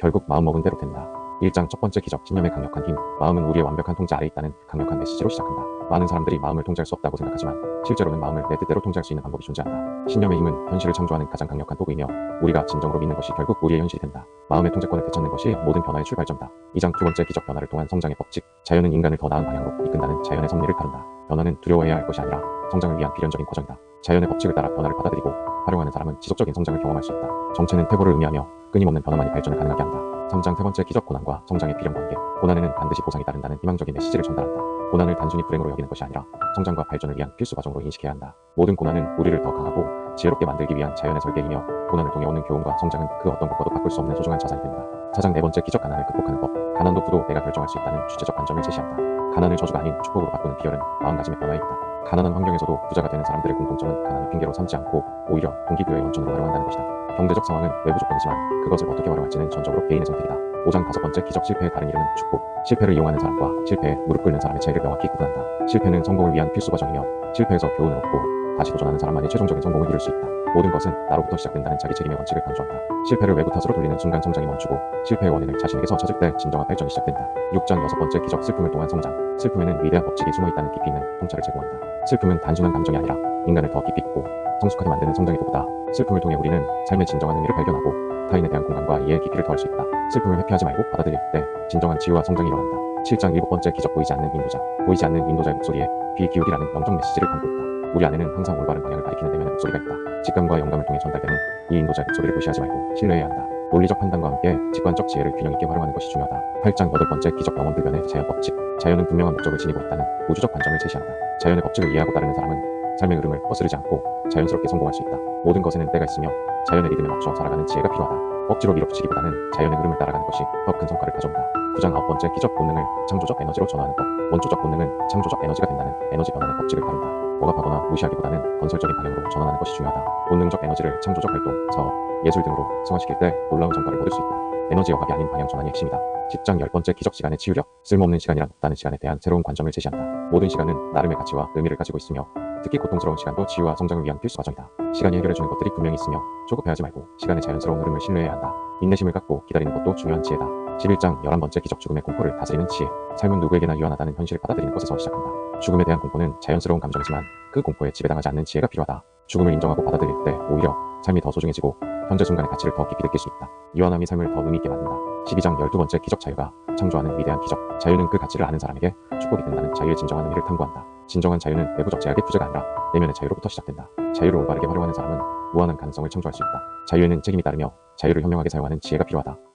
결국 마음먹은 대로 된다. 1장 첫 번째 기적, 신념의 강력한 힘. 마음은 우리의 완벽한 통제 아래 있다는 강력한 메시지로 시작한다. 많은 사람들이 마음을 통제할 수 없다고 생각하지만 실제로는 마음을 내 뜻대로 통제할 수 있는 방법이 존재한다. 신념의 힘은 현실을 창조하는 가장 강력한 도구이며 우리가 진정으로 믿는 것이 결국 우리의 현실이 된다. 마음의 통제권을 되찾는 것이 모든 변화의 출발점이다. 2장 두 번째 기적, 변화를 통한 성장의 법칙. 자연은 인간을 더 나은 방향으로 이끈다는 자연의 섭리를 다룬다. 변화는 두려워해야 할 것이 아니라 성장을 위한 필연적인 과정이다. 자연의 법칙을 따라 변화를 받아들이고 활용하는 사람은 지속적인 성장을 경험할 수 있다. 정체는 퇴보를 의미하며 끊임없는 변화만이 발전을 가능하게 한다. 3장 세 번째 기적, 고난과 성장의 필연 관계. 고난에는 반드시 보상이 따른다는 희망적인 메시지를 전달한다. 고난을 단순히 불행으로 여기는 것이 아니라 성장과 발전을 위한 필수 과정으로 인식해야 한다. 모든 고난은 우리를 더 강하고 지혜롭게 만들기 위한 자연의 설계이며 고난을 통해 오는 교훈과 성장은 그 어떤 것과도 바꿀 수 없는 소중한 자산이 된다. 4장 네 번째 기적, 가난을 극복하는 법. 가난도 부도 내가 결정할 수 있다는 주체적 관점을 제시한다. 가난을 저주가 아닌 축복으로 바꾸는 비결은 마음가짐의 변화에 있다. 가난한 환경에서도 부자가 되는 사람들의 공통점은 가난을 핑계로 삼지 않고 오히려 동기부여의 원천으로 활용한다는 것이다. 경제적 상황은 외부 조건이지만 그것을 어떻게 활용할지는 전적으로 개인의 선택이다. 5장 다섯 번째 기적, 실패의 다른 이름은 축복. 실패를 이용하는 사람과 실패에 무릎 꿇는 사람의 차이를 명확히 구분한다. 실패는 성공을 위한 필수 과정이며 실패에서 교훈을 얻고 다시 도전하는 사람만이 최종적인 성공을 이룰 수 있다. 모든 것은 나로부터 시작된다는 자기 책임의 원칙을 강조한다. 실패를 외부 탓으로 돌리는 순간 성장이 멈추고 실패의 원인을 자신에게서 찾을 때 진정한 발전이 시작된다. 6장 여섯 번째 기적, 슬픔을 통한 성장. 슬픔에는 위대한 법칙이 숨어있다는 깊이 있는 통찰을 제공한다. 슬픔은 단순한 감정이 아니라 인간을 더 깊이 있고 성숙하게 만드는 성장의 도구다. 슬픔을 통해 우리는 삶의 진정한 의미를 발견하고 타인에 대한 공감과 이해의 깊이를 더할 수 있다. 슬픔을 회피하지 말고 받아들일 때 진정한 지혜와 성장이 일어난다. 7장 일곱 번째 기적, 보이지 않는 인도자. 보이지 않는 인도자의 목소리에 귀 기울이라는 영적 메시지를 담고 있다. 우리 안에는 항상 올바른 방향을 가리키는 내면의 목소리가 있다. 직감과 영감을 통해 전달되는 이 인도자의 목소리를 무시하지 말고 신뢰해야 한다. 논리적 판단과 함께 직관적 지혜를 균형 있게 활용하는 것이 중요하다. 8장 여덟 번째 기적, 영원불변의 자연 법칙. 자연은 분명한 목적을 지니고 있다는 우주적 관점을 제시한다. 자연의 법칙을 이해하고 따르는 사람은 삶의 흐름을 거스르지 않고 자연스럽게 성공할 수 있다. 모든 것에는 때가 있으며 자연의 리듬에 맞춰 살아가는 지혜가 필요하다. 억지로 밀어붙이기보다는 자연의 흐름을 따라가는 것이 더 큰 성과를 가져온다. 9장 아홉 번째 기적, 본능을 창조적 에너지로 전환하는 법. 원초적 본능은 창조적 에너지가 된다는 에너지 변환의 법칙을 다룬다. 억압하거나 무시하기보다는 건설적인 방향으로 전환하는 것이 중요하다. 본능적 에너지를 창조적 활동, 사업, 예술 등으로 승화시킬 때 놀라운 성과를 거둘 수 있다. 에너지 억압이 아닌 방향 전환이 핵심이다. 10장 열 번째 기적, 시간의 치유력. 쓸모없는 시간이란 없다는 시간에 대한 새로운 관점을 제시한다. 모든 시간은 나름의 가치와 의미를 가지고 있으며 특히 고통스러운 시간도 치유와 성장을 위한 필수 과정이다. 시간이 해결해주는 것들이 분명히 있으며 조급해하지 말고 시간의 자연스러운 흐름을 신뢰해야 한다. 인내심을 갖고 기다리는 것도 중요한 지혜다. 11장 11번째 기적, 죽음의 공포를 다스리는 지혜. 삶은 누구에게나 유한하다는 현실을 받아들이는 것에서 시작한다. 죽음에 대한 공포는 자연스러운 감정이지만 그 공포에 지배당하지 않는 지혜가 필요하다. 죽음을 인정하고 받아들일 때 오히려 삶이 더 소중해지고 현재 순간의 가치를 더 깊이 느낄 수 있다. 유한함이 삶을 더 의미있게 만든다. 12장 12번째 기적, 자유가 창조하는 위대한 기적. 자유는 그 가치를 아는 사람에게 축복이 된다는 자유의 진정한 의미를 탐구한다. 진정한 자유는 외부적 제약의 부재가 아니라 내면의 자유로부터 시작된다. 자유를 올바르게 활용하는 사람은 무한한 가능성을 창조할 수 있다. 자유에는 책임이 따르며 자유를 현명하게 사용하는 지혜가 필요하다.